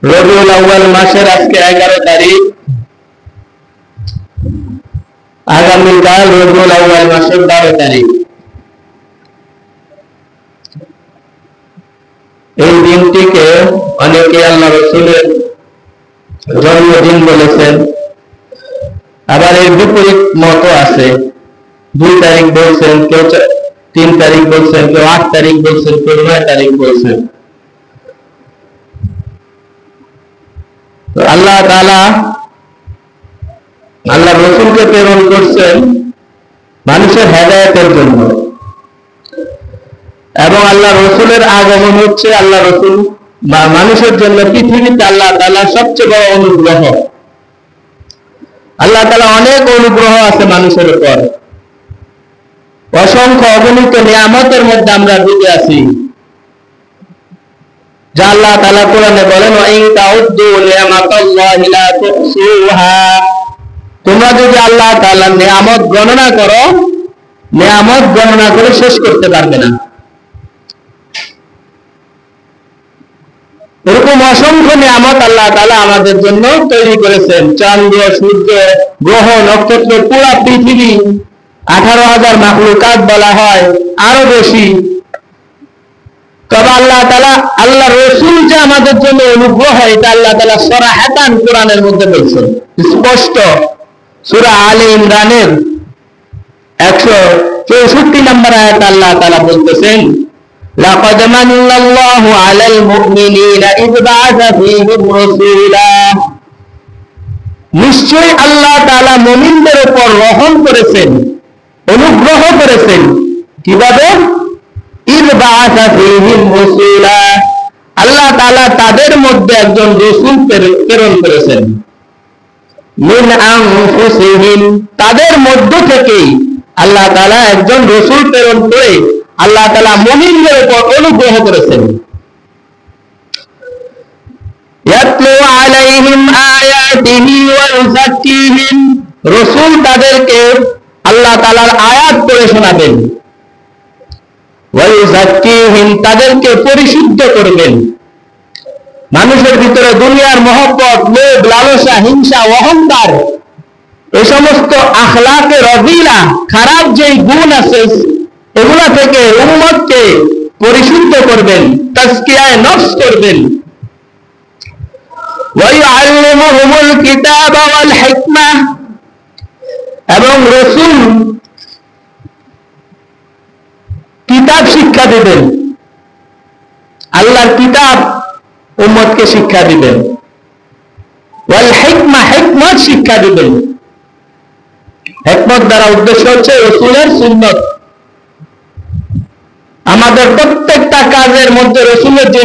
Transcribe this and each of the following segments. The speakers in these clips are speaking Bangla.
রবিউল আউয়াল মাসের আজকে 11 তারিখ। আগামীকাল রবিউল আউয়াল মাসের 12 তারিখ। এই দিনটিকে অনেকে আল্লাহ রাসূলের জন্মদিন বলেছেন, আবার এর বিপরীত মত আছে। 2 তারিখ বলছেন, কেউ 3 তারিখ বলছেন, কেউ 8 তারিখ বলছেন, কেউ 9 তারিখ বলছেন। আল্লাহ তাআলা আল্লাহ রাসূলকে প্রেরণ করছেন মানুষের হেদায়েতের জন্য, এবং আল্লাহ রাসূলের আগমন হচ্ছে আল্লাহ রাসূল বা মানুষের জন্য পৃথিবীতে আল্লাহ তাআলার সবচেয়ে বড় অনুগ্রহ। আল্লাহ তাআলা অনেক অনুগ্রহ আছে মানুষের উপর, অসংখ্য অগণিত নিয়ামতের মধ্যে আমরা ডুবে আছি, যা আল্লাহ তাআলা কোরআনে বলেন, ওয়া ইন তাউদ্দু নি'মাতাল্লাহি লা তুহসুহা। তোমরা যদি আল্লাহ তাআলার নিয়ামত গণনা করো, নিয়ামত গণনা করে শেষ করতে পারবে না। এরকম অসংখ্য নিয়ামত আল্লাহ তাআলা আমাদের জন্য তৈরি করেছেন। চন্দ্র, সূর্য, গ্রহ, নক্ষত্র, পুরা পৃথিবী, 18,000 মাখলুকাত বলা হয়, আরো বেশি। তবে আল্লাহ তাআলা আল্লাহ রাসূল যে আমাদের জন্য অনুগ্রহ, এটা আল্লাহ তাআলা সরাহাতান কোরআনের মধ্যে বলছেন, স্পষ্ট। সূরা আলে ইমরানের 164 নম্বর আয়াত আল্লাহ তাআলা বলতেছেন, লাকাদ মান্নাল্লাহু আলাল মুমিনিনা ইয বা'আসা ফীহিম রাসূলা। নিশ্চয়ই আল্লাহ তাআলা মুমিনদের উপর রহম করেছেন, অনুগ্রহ করেছেন। কিভাবে? ইয বা'আসা ফীহিম রাসূলা, আল্লাহ তাআলা তাদের মধ্যে একজন রাসূল প্রেরণ করেছেন। মিন আনফুসিহিম, তাদের মধ্য থেকেই আল্লাহ তাআলা একজন রাসূল প্রেরণ করে আল্লাহ তাআলা মুমিনদের উপর অনুগ্রহ করেছেন। ইয়াতলু আলাইহিম আয়াতিহি ওয়া ইউযাক্কিহিম, রাসূল তাদেরকে আল্লাহ তাআলার আয়াত পড়ে শোনাবেন। ওয়া ইউযাক্কিহিম, তাদেরকে পরিশুদ্ধ করবেন। মানুষের ভিতরে দুনিয়ার মহব্বত, লোভ, লালসা, হিংসা, অহংকার, এই সমস্ত আখলাকে রযিলা, খারাপ যেই গুণ আছে, এগুলা থেকে উম্মতকে পরিশুদ্ধ করবেন, তাজকিয়ায়ে নফস করবেন। ওয়া ইউআল্লিমুহুমুল কিতাবা ওয়াল হিকমাহ, এবং রাসূল কিতাব শিক্ষা দিবেন, আল্লাহর কিতাব উম্মতকে শিক্ষা দিবেন। ওয়াল হিকমা, হিকমত শিক্ষা দিবেন। হিকমত দ্বারা উদ্দেশ্য হচ্ছে রাসূলের সুন্নাত। আমাদের প্রত্যেকটা কাজের মধ্যে রাসূলের যে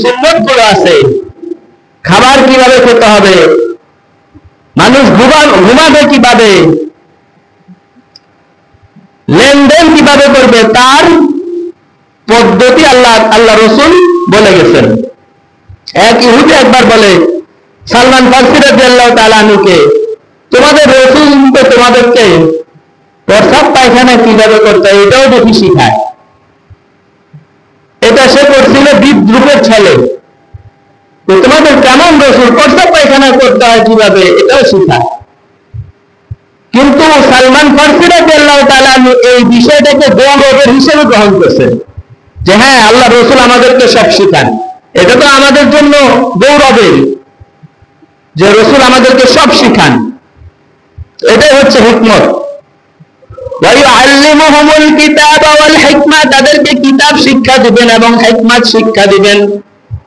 সুন্নাতগুলো আছে, খাবার কিভাবে খেতে হবে, মানুষ ঘুমাবে কিভাবে, লেনদেন কিভাবে করবে, তার পদ্ধতি আল্লাহ রাসূল বলে গেছেন। এক ইহুদি একবার বলে সালমান ফারসি রাদিয়াল্লাহু তাআলা আনহুকে, তোমাদের রাসূল তো তোমাদেরকে প্রস্রাব পায়খানা কিভাবে করতে হয় এটাও দেখি শিখায়। এটা সে করছিল বিদ্রুপের ছেলে, তো তোমাদের কেমন রাসূল প্রস্রাব পায়খানা করতে হয় কিভাবে এটাও শিখায়। কিন্তু সালমান ফারসি রাদিয়াল্লাহু তাআলা আনহু এই বিষয়টাকে গৌরবের হিসেবে গ্রহণ করছেন, যে হ্যাঁ আল্লাহ রাসূল আমাদেরকে সব শিখান। এটা তো আমাদের জন্য গৌরবের যে রাসূল আমাদেরকে সব শিখান। এটাই হচ্ছে হিকমত। ওয়া ইউআল্লিমুহুমুল কিতাবা ওয়াল হিকমা, তাদেরকে কিতাব শিক্ষা দিবেন এবং হিকমত শিক্ষা দিবেন।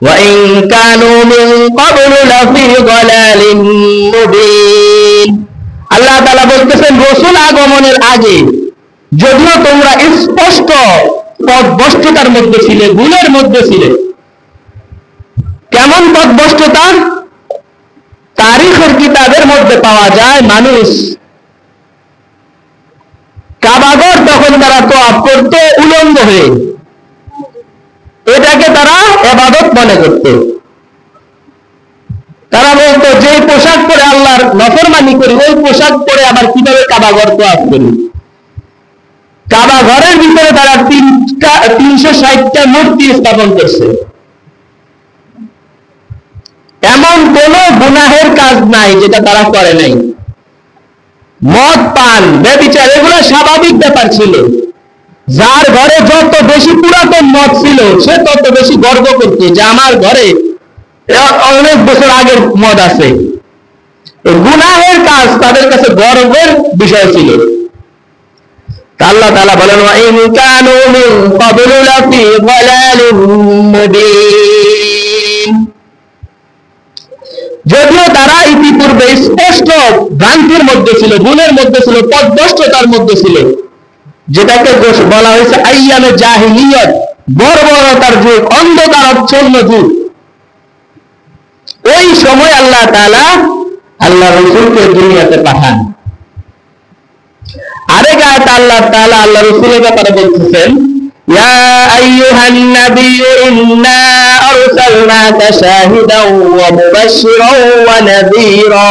ওয়া ইন কানু মিন ক্বাবলু লাফি যালালিন মুবিন, আল্লাহ তাআলা বলতেছেন রাসূল আগমনের আগে যদিও তোমরা স্পষ্ট পথভ্রষ্টতার মধ্যে ছিলে, ভুলের মধ্যে ছিলে। কেমন পথভ্রষ্টতা? তারিখের কিতাবের মধ্যে পাওয়া যায়, মানুষ কাবাঘর তখন তারা তওয়াফ করত উলঙ্গ হয়ে, এটাকে তারা ইবাদত মনে করত। তারা বলতো যে পোশাক পরে আল্লাহর নাফরমানি করি, ওই পোশাক পরে আবার কিভাবে কাবাঘর তওয়াফ করি। কাবাঘরের ভিতরে তারা 360টা মূর্তি স্থাপন করছে। এমন কোন গুনাহের কাজ নাই যেটা তারা করে নাই। মদ পান ব্যভিচার এগুলো স্বাভাবিক ব্যাপার ছিল। যার ঘরে যত বেশি পুরাতন মদ ছিল সে তত বেশি গর্ব করত যে আমার ঘরে অনেক বছর আগের মদ আছে। গুনাহের কাজ তাদের কাছে গর্বের বিষয় ছিল। আল্লাহ তাআলা বলেন ওয়া ইন কানু মিন ক্বাবলু লাফি যালালিম মুবিন, যদিও তারা ইতিপূর্বে স্পষ্ট ভ্রান্তির মধ্যে ছিল, ভুলের মধ্যে ছিল, পথভ্রষ্টতার মধ্যে ছিল, যেটাকে বলা হয়েছে আইয়ামে জাহিলিয়ত, বর্বরতার যুগ, অন্ধকারাচ্ছন্ন যুগ। ওই সময় আল্লাহ তাআলা আল্লাহ রাসূলকে দুনিয়াতে পাঠান। আরেক আয়াতে আল্লাহ তাআলা আল্লাহ রাসূলের ব্যাপারে বলতেছেন ইয়া আইয়ুহান নাবিয়্যু ইন্না আরসালনাকা শাহিদাও ওয়া মুবাশশিরাও ওয়া নাযীরা,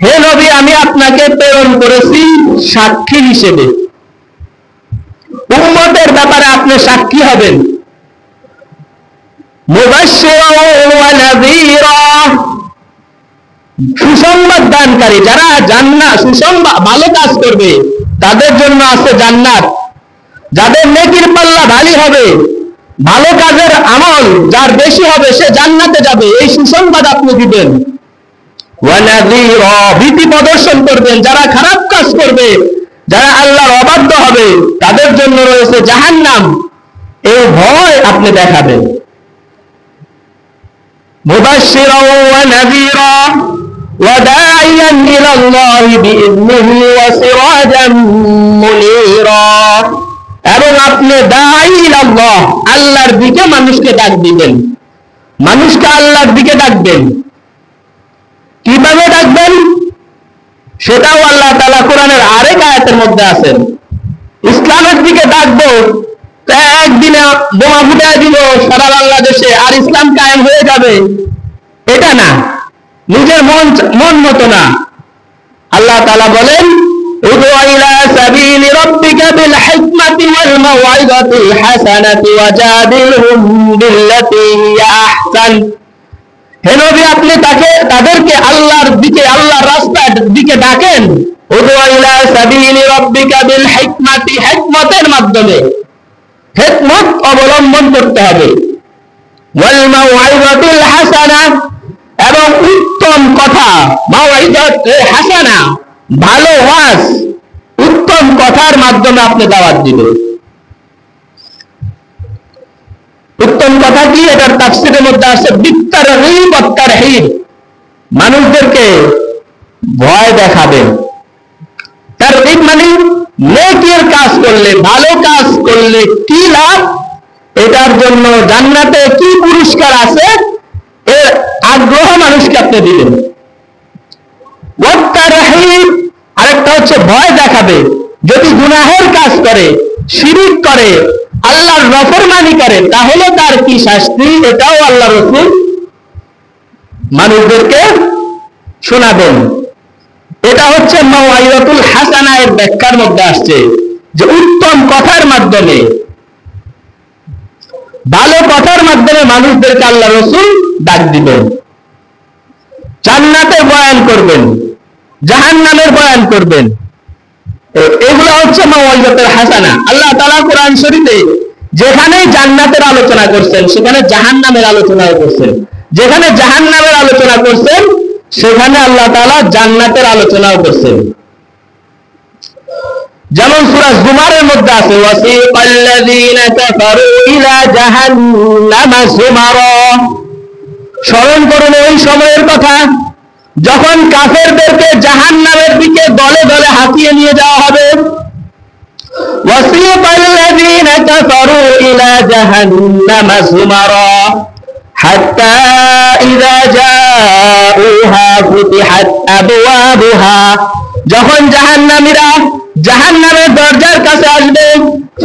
হে নবী আমি আপনাকে প্রেরণ করেছি সাক্ষী হিসেবে। উম্মতের ব্যাপারে আপনি সাক্ষী হবেন। মুবাশশিরাও ওয়া নাযীরা, সুসংবাদ দানকারী, যারা জান্নাত সুসংবাদ ভালো কাজ করবে তাদের জন্য আছে জান্নাত, যাদের নেকির পাল্লা ভারী হবে, ভালো কাজের আমল যার বেশি হবে সে জান্নাতে যাবে, এই সুসংবাদ আপনি দিবেন। ওয়া নাযীরা, ভীতি প্রদর্শন করবেন যারা খারাপ কাজ করবে, যারা আল্লাহর অবাধ্য হবে তাদের জন্য রয়েছে জাহান্নাম, এই ভয় আপনি দেখাবেন। মুবাশশিরা ওয়া নাযীরা وداعيا إلى الله بإذنه وسراجا منيرا, এবং আপনি দাঈ ইলাল্লাহ, আল্লাহর দিকে মানুষকে ডাক দিবেন, মানুষকে আল্লাহর দিকে ডাকবেন। কিভাবে ডাকবেন সেটাও আল্লাহ তাআলা কোরআনের আরেক আয়াতের মধ্যে আছেন। ইসলামের দিকে ডাকবো একদিনে বোমা ফুটায় দিব সারা বাংলাদেশে আর ইসলাম কায়েম হয়ে যাবে, এটা না, নিজের মন মতো না। আল্লাহ তাআলা বলেন উদু ইলা সাবিলি রাব্বিকা বিল হিকমাতি ওয়াল মাউইযাতিল হাসানাতি ওয়াজাদিলহুম বিল্লাতী হিয়া আহসান, হে নবী আপনি তাদেরকে আল্লাহর দিকে, আল্লাহর রাস্তার দিকে ডাকেন। উদু ইলা সাবিলি রাব্বিকা বিল হিকমাতি, হিকমতের মাধ্যমে, হিকমত অবলম্বন করতে হবে। ওয়াল মাউইযাতিল হাসানা, এবং উত্তম কথা, মাউইযাত হাসানা, ভালো ওয়াজ, উত্তম কথার মাধ্যমে আপনি দাওয়াত দিবেন। উত্তম কথা কি, এটার তাফসীরের মধ্যে আছে বিত্তারগীব ওয়াত তারহিব, মানুষদেরকে ভয় দেখাবেন। তারগীব মানে নেকির কাজ করলে, ভালো কাজ করলে কি লাভ, এটার জন্য জান্নাতে কি পুরস্কার আছে এর আগ্রহ মানুষকে আপনি দিবেন। ওয়াত তারহিব আরেকটা হচ্ছে ভয় দেখাবে, যদি গুনাহের কাজ করে, শিরক করে, আল্লাহর নাফরমানি করে তাহলে তার কি শাস্তি, এটাও আল্লাহ রাসূল মানুষদেরকে শোনাবেন। এটা হচ্ছে মাউইযাতুল হাসানা এর ব্যাখ্যার মধ্যে আসছে যে উত্তম কথার মাধ্যমে, ভালো কথার মাধ্যমে মানুষদেরকে আল্লাহ রাসূল ডাক দিবেন। জান্নাতের বয়ান করবেন, জাহান্নামের বয়ান করবেন, এগুলো হচ্ছে মাউইযাতুল হাসানা। আল্লাহ তাআলা কোরআন শরীফে যেখানে জান্নাতের আলোচনা করছেন সেখানে জাহান্নামের আলোচনাও করছেন, যেখানে জাহান্নামের আলোচনা করছেন সেখানে আল্লাহ তাআলা জান্নাতের আলোচনাও করছেন। যেমন সূরা জুমারের মধ্যে আছে ওয়াসিকাল্লাযীনা কাফারু ইলা জাহান্নামা যুমারা, স্মরণ করুন ওই সময়ের কথা যখন কাফেরদেরকে জাহান্নামের দিকে দলে দলে হাঁটিয়ে নিয়ে যাওয়া হবে। ওয়াসিকাল্লাযীনা কাফারু ইলা জাহান্নামা যুমারা হাত্তা ইযা জাউহা ফুতিহাত আবওয়াবুহা, যখন জাহান্নামীরা জাহান্নামের দরজার কাছে আসবে,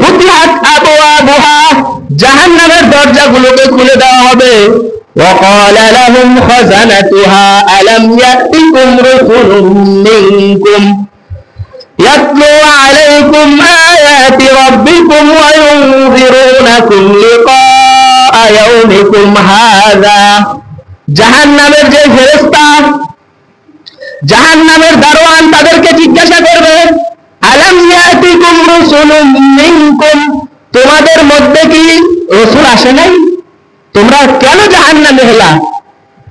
ফুতিহাত আবওয়াবুহা, জাহান্নামের দরজাগুলোকে খুলে দেওয়া হবে। وقال لهم خزنتها ألم يأتكم رسل منكم يتلو عليكم آيات ربكم وينذرونكم لقاء يومكم هذا জাহান্নামের যে ফেরেশতা, জাহান্নামের দারোয়ান তাদেরকে জিজ্ঞাসা করবে, আলাম ইয়াতিকুম রাসূলুম মিনকুম, তোমাদের মধ্যে কি রাসূল আসে নাই? তোমরা কেন জাহান্নামে হলা?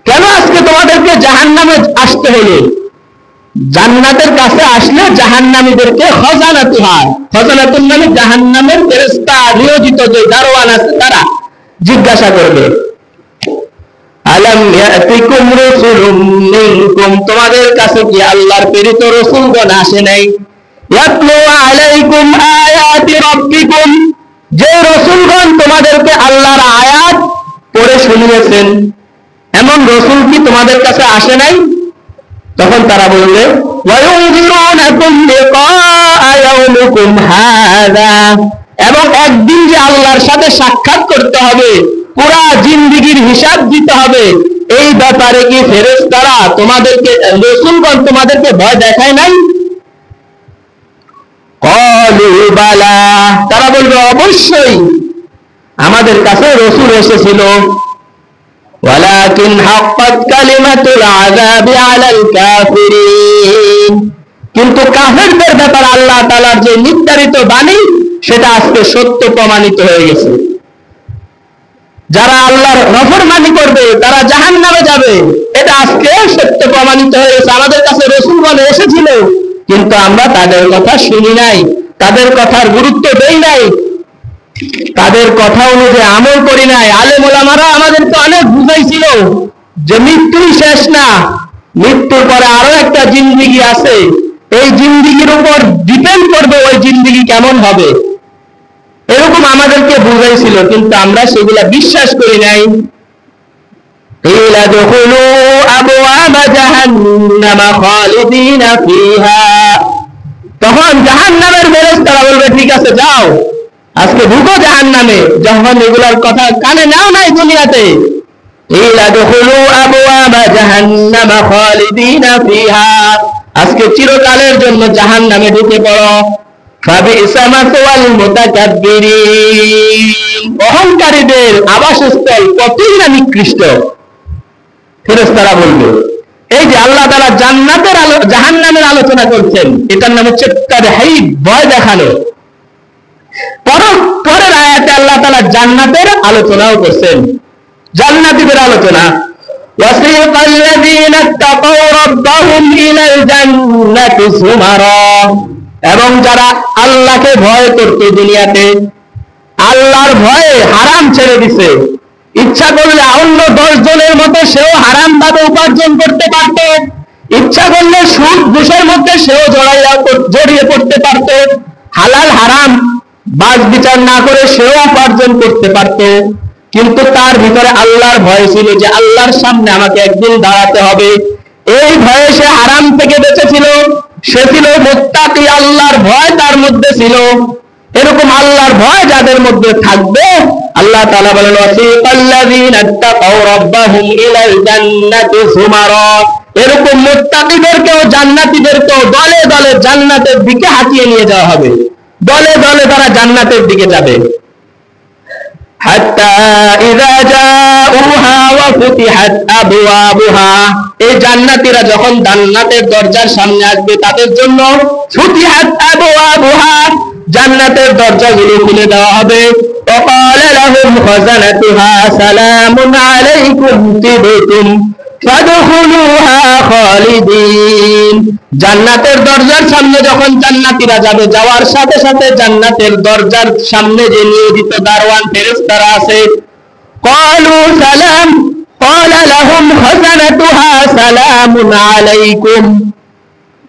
কেন আজকে তোমাদেরকে জাহান্নামে আসতে হলো? জান্নাতের কাছে আসলে জাহান্নামীদেরকে খজানাতুন মানে জাহান্নামের ফেরেশতা নিয়োজিত যে দারোয়ান আছে তারা জিজ্ঞাসা করবে, আলাম ইয়াতিকুম রাসূলুম মিনকুম, তোমাদের কাছে কি আল্লাহর প্রেরিত রাসূলগণ আসে নাই? ইয়াতলু আলাইকুম আয়াতি রাব্বিকুম, যে রাসূলগণ তোমাদেরকে আল্লাহর আয়াত পড়ে শুনিয়েছেন, এমন রাসূল কি তোমাদের কাছে আসে নাই? তখন তারা বলবে, ওয়ায়ুনযিরুনাকুম লিকাআ ইয়াউমিকুম হাযা, এবং একদিন যে আল্লাহর সাথে সাক্ষাৎ করতে হবে, পুরা জিন্দেগীর হিসাব দিতে হবে, এই ব্যাপারে কি ফেরেশতারা তোমাদেরকে, রাসূলগণ তোমাদেরকে ভয় দেখায় নাই? ক্বালু বালা, তারা বলবে অবশ্যই আমাদের কাছে রাসূল এসেছিল, ওয়ালাকিন হাক্কাত কালিমাতুল আযাবি আলাল কাফিরিন, কিন্তু কাফেরদের ব্যাপারে আল্লাহ তাআলার যে নির্ধারিত বাণী সেটা আজকে সত্য প্রমাণিত হয়ে গেছে। যারা আল্লাহর নাফরমানি করবে তারা জাহান্নামে যাবে, এটা আজকে সত্য প্রমাণিত হয়ে গেছে। আমাদের কাছে রাসূলগণ এসেছিল, কিন্তু আমরা তাদের কথা শুনি নাই, তাদের কথার গুরুত্ব দেই নাই, তাদের কথা অনুযায়ী আমল করি নাই। আলেম ওলামারা আমাদেরকে অনেক বুঝাইছিল যে মৃত্যুই শেষ না, মৃত্যুর পরে আরো একটা জিন্দেগি আছে, এই জিন্দেগির উপর ডিপেন্ড করবে ওই জিন্দেগি কেমন হবে, এরকম আমাদেরকে বুঝাইছিল, কিন্তু আমরা সেগুলা বিশ্বাস করি নাই। ইলাদখুলু আবওয়াবা জাহান্নামা খালিদিনা ফিহা, তখন জাহান্নামের ফেরেশতারা বলবে, ঠিক আছে যাও আজকে ঢুকো জাহান্নামে, যখন এগুলার কথা কানে নাও নাই দুনিয়াতে। ইলাদখুলু আবওয়াবা জাহান্নামা খালিদিনা ফিহা, আজকে চিরকালের জন্য জাহান্নামে ঢুকে পড়ো। ফাবিইসা মাসওয়াল মুতাকাব্বিরিন, অহংকারীদের আবাসস্থল কতই না নিকৃষ্ট। ফেরেশতারা বলবে, এই যে আল্লাহ তাআলা জান্নাতের জাহান্নামের আলোচনা করছেন, এটার নাম হচ্ছে তারহিব, ভয় দেখানো। পরের আয়াতে আল্লাহ তাআলা জান্নাতের আলোচনাও করছেন, জান্নাতীদের আলোচনা। ওয়াসিকাল লাযীনা তাকাউ রাব্বাহুম ইলাল জান্নাতি যুমারা, এবং যারা আল্লাহকে ভয় করত দুনিয়াতে, আল্লাহর ভয়ে হারাম ছেড়ে দিছে, ইচ্ছা করলে অন্য 10 জনের মতো সেও হারাম ভাবে উপার্জন করতে পারত, ইচ্ছা করলে সুদ ঘুষের মধ্যে সেও জড়িয়ে পড়তে পারত, হালাল হারাম বাজ বিচার না করে সেও উপার্জন করতে পারত, কিন্তু তার ভিতরে আল্লাহর ভয় ছিল যে আল্লাহর সামনে আমাকে একদিন দাঁড়াতে হবে। এই ভয়ে সে হারাম থেকে বেঁচেছিল, সে ছিল মুত্তাকি, আল্লাহর ভয় তার মধ্যে ছিল। এরকম আল্লাহর ভয় যাদের মধ্যে থাকবে, আল্লাহ তাআলা বলেন, ওয়াসিকাল লাযীনা তাকাউ রাব্বাহুম ইলাল জান্নাতি যুমারা, এরকম মুত্তাকিদেরকেও জান্নাতীদেরকেও দলে দলে জান্নাতের দিকে হাঁটিয়ে নিয়ে যাওয়া হবে, দলে দলে তারা জান্নাতের দিকে যাবে। হাত্তা ইযা জাউহা ওয়া ফুতিহাত আবওয়াবুহা, এই জান্নাতীরা যখন জান্নাতের দরজার সামনে আসবে তাদের জন্য ফুতিহাত আবওয়াবুহা, জান্নাতের দরজাগুলো খুলে দেওয়া হবে। ওয়াকালা লাহুম খাযানাতুহা সালামুন আলাইকুম তিবতুম ফাদখুলুহা খালিদিন, জান্নাতের দরজার সামনে যখন জান্নাতীরা যাবে, যাওয়ার সাথে সাথে জান্নাতের দরজার সামনে যে নিয়োজিত দারওয়ান ফেরেশতারা আছে, ক্বালু সালাম, ক্বালা লাহুম খাযানাতুহা সালামুন আলাইকুম,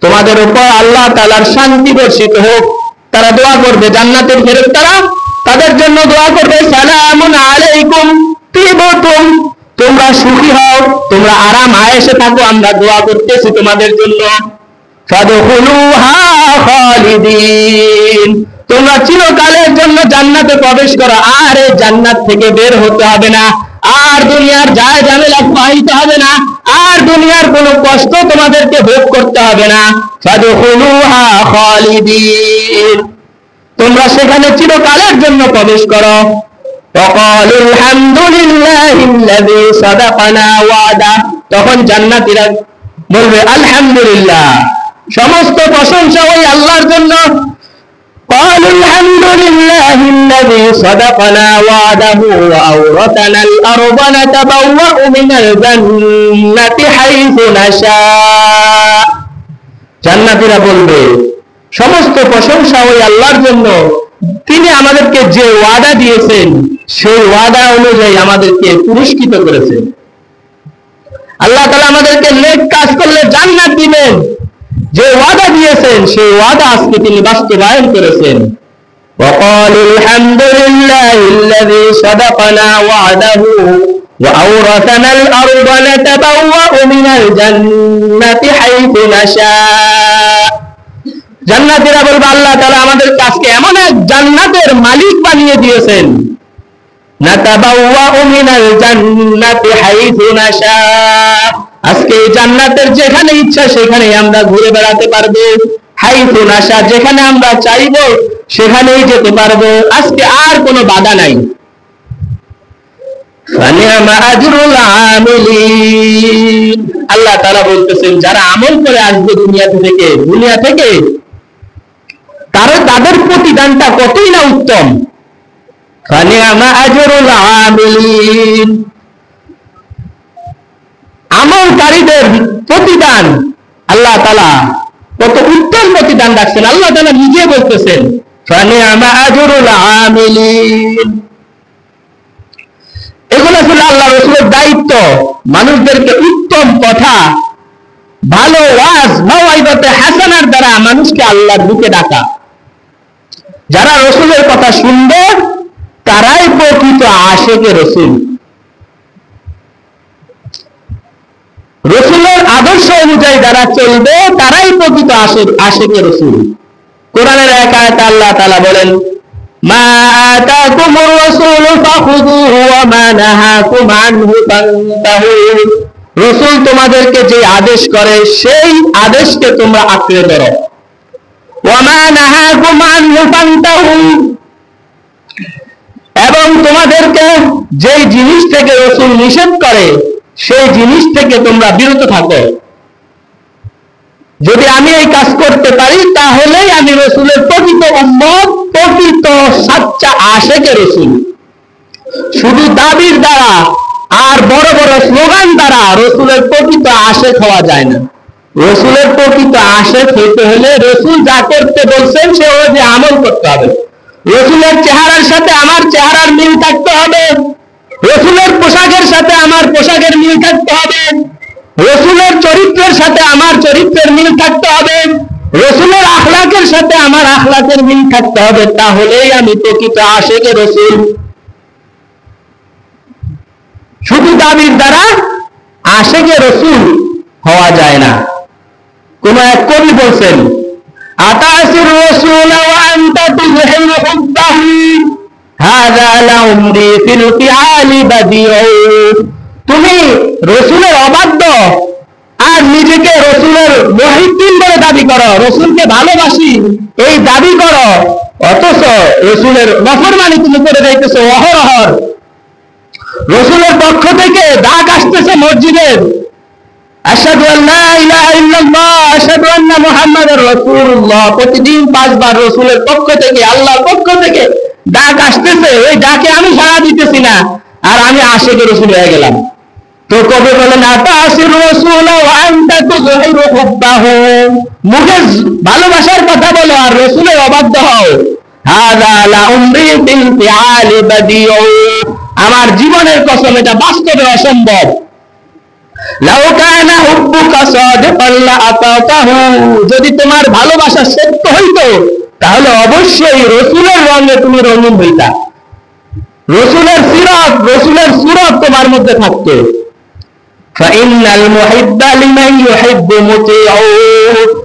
তোমাদের উপর আল্লাহ তাআলার শান্তি বর্ষিত হোক। তারা দোয়া করবে, জান্নাতের ফেরেশতারা তাদের জন্য দোয়া করবে, সালামুন আলাইকুম তিবতুম, তোমরা সুখী হও, তোমরা আরাম আয়েশে থাকো, আমরা দোয়া করতেছি তোমাদের জন্য। ফাদখুলুহা খালিদিন, তোমরা চিরকালের জন্য জান্নাতে প্রবেশ করো, আর এই জান্নাত থেকে বের হতে হবে না, আর দুনিয়ার যায় ঝামেলা পাইতে হবে না, আর দুনিয়ার কোনো কষ্ট তোমাদেরকে ভোগ করতে হবে না। ফাদখুলুহা খালিদিন, তোমরা সেখানে চিরকালের জন্য প্রবেশ করো। وقالوا الحمد لله الذي صدقنا وعده, তখন জান্নাতীরা বলবে আলহামদুলিল্লাহ, সমস্ত প্রশংসা ওই আল্লাহর জন্য। قالوا الحمد لله الذي صدقنا وعده وأورثنا الأرض نتبوأ من الجنة حيث نشاء, জান্নাতীরা বলবে সমস্ত প্রশংসা ওই আল্লাহর জন্য, তিনি আমাদেরকে যে ওয়াদা দিয়েছেন সেই ওয়াদা অনুযায়ী আমাদেরকে পুরস্কৃত করেছেন। আল্লাহ তাআলা আমাদেরকে নেক কাজ করলে জান্নাত দিবেন, যে ওয়াদা দিয়েছেন সেই ওয়াদা আজকে তিনি বাস্তবায়ন করেছেন। وقالوا الحمد لله الذي صدقنا وعده وأورثنا الأرض نتبوأ من الجنة حيث نشاء, জান্নাতীরা বলবে আল্লাহ তাআলা আমাদের কাছে এমন এক জান্নাতের মালিক বানিয়ে দিয়েছেন, নাতাবাওয়াউ মিনাল জান্নাতি হাইথু নাশা, আজকে এই জান্নাতের যেখানে ইচ্ছা সেখানেই আমরা ঘুরে বেড়াতে পারবো, হাইথু নাশা, যেখানে আমরা চাইবো সেখানেই যেতে পারবো, আজকে আর কোনো বাধা নাই। ফানিআমা আজরুল আমিলিন, আল্লাহ তাআলা বলতেছেন যারা আমল করে আসবে দুনিয়া থেকে তাদের প্রতিদানটা কতই না উত্তম। ফানিআমা আজরুল আমিলিন, আমলকারীদের প্রতিদান আল্লাহ তাআলা কত উত্তম প্রতিদান রাখছেন। আল্লাহ তাআলা নিজে বলতেছেন ফানিআমা আজরুল আমিলিন। এগুলো ছিল আল্লাহ রাসূলের দায়িত্ব, মানুষদেরকে উত্তম কথা, ভালো ওয়াজ, মাওয়াইদাতে হাসানার দ্বারা মানুষকে আল্লাহর দিকে ডাকা। যারা রাসূলের কথা শুনবে তারাই প্রকৃত আশিকে রাসূল। রাসূলের আদর্শ অনুযায়ী যারা চলবে তারাই প্রকৃত আশিকে রাসূল। কোরআনের এক আয়াতে আল্লাহ তাআলা বলেন মা আতাকুমুর রাসূলু ফাখুযুহু ওয়া মা নাহাকুম আনহু ফান্তাহু, রাসূল তোমাদেরকে যে আদেশ করে সেই আদেশকে তোমরা আঁকড়ে ধরো। ওয়া মা নাহাকুম আনহু ফান্তাহু, এবং তোমাদেরকে যেই জিনিস থেকে রাসূল নিষেধ করে সেই জিনিস থেকে তোমরা বিরত থাকো। যদি আমি এই কাজ করতে পারি তাহলেই আমি রাসূলের প্রকৃত উম্মত, প্রকৃত সাচ্চা আশিকে রাসূল। শুধু দাবির দ্বারা আর বড় বড় স্লোগান দ্বারা রাসূলের প্রকৃত আশিক হওয়া যায় না। রাসূলের প্রকৃত আশিক হইতে হলে রাসূল যা করতে বলছেন সে অনুযায়ী আমল করতে হবে। রাসূলের চেহারার সাথে আমার চেহারার মিল থাকতে হবে, রাসূলের পোশাকের সাথে আমার পোশাকের মিল থাকতে হবে, রাসূলের চরিত্রের সাথে আমার চরিত্রের মিল থাকতে হবে, রাসূলের আখলাকের সাথে আমার আখলাকের মিল থাকতে হবে, তাহলেই আমি প্রকৃত আশিকে রাসূল। শুধু দাবির দ্বারা আশিকে রাসূল হওয়া যায় না। কোন এক কবি বলছেন আতাসির রাসূল ওয়া আনতা তুযহিরু হুব্বাহু হাযা লাউমরি ফিল ফিআলি বাদিউ, তুমি রাসূলের অবাধ্য আর নিজেকে রাসূলের মুহিব্বিন বলে দাবি করো, রাসূলকে ভালোবাসি এই দাবি করো, অথচ রাসূলের নাফরমানি তুমি করে যাইতেছো অহরহর। রাসূলের পক্ষ থেকে ডাক আসতেছে মসজিদের, আশহাদু আল্লা ইলাহা ইল্লাল্লাহ আশহাদু আন্না মুহাম্মাদুর রাসূলুল্লাহ, প্রতিদিন 5 বার রাসূলের পক্ষ থেকে, আল্লাহর পক্ষ থেকে ডাক আসতেছে, ওই ডাকে আমি সাড়া দিতেছি না আর আমি আশিকে রাসূল হয়ে গেলাম। তো কবি বলেন আতাসির রাসূল ওয়া আনতা তুযহিরু হুব্বাহু, মুখে ভালোবাসার কথা বলো আর রাসূলের অবাধ্য হও। হাযা লা উমরি ফিল ফিআলি বাদিউ, আমার জীবনের কসম এটা বাস্তবে অসম্ভব। লাউ কানা হুব্বুকা সাদিকান লা আতাতাহু, যদি তোমার ভালোবাসা সত্য হইতো তাহলে অবশ্যই রাসূলের রঙে তুমি রঙিন হইতা, রাসূলের সিরাত, রাসূলের সুরত তোমার মধ্যে থাকতো। ফাইনাল মুহিব্বা লিমান ইউহিব্বু মুতিউ,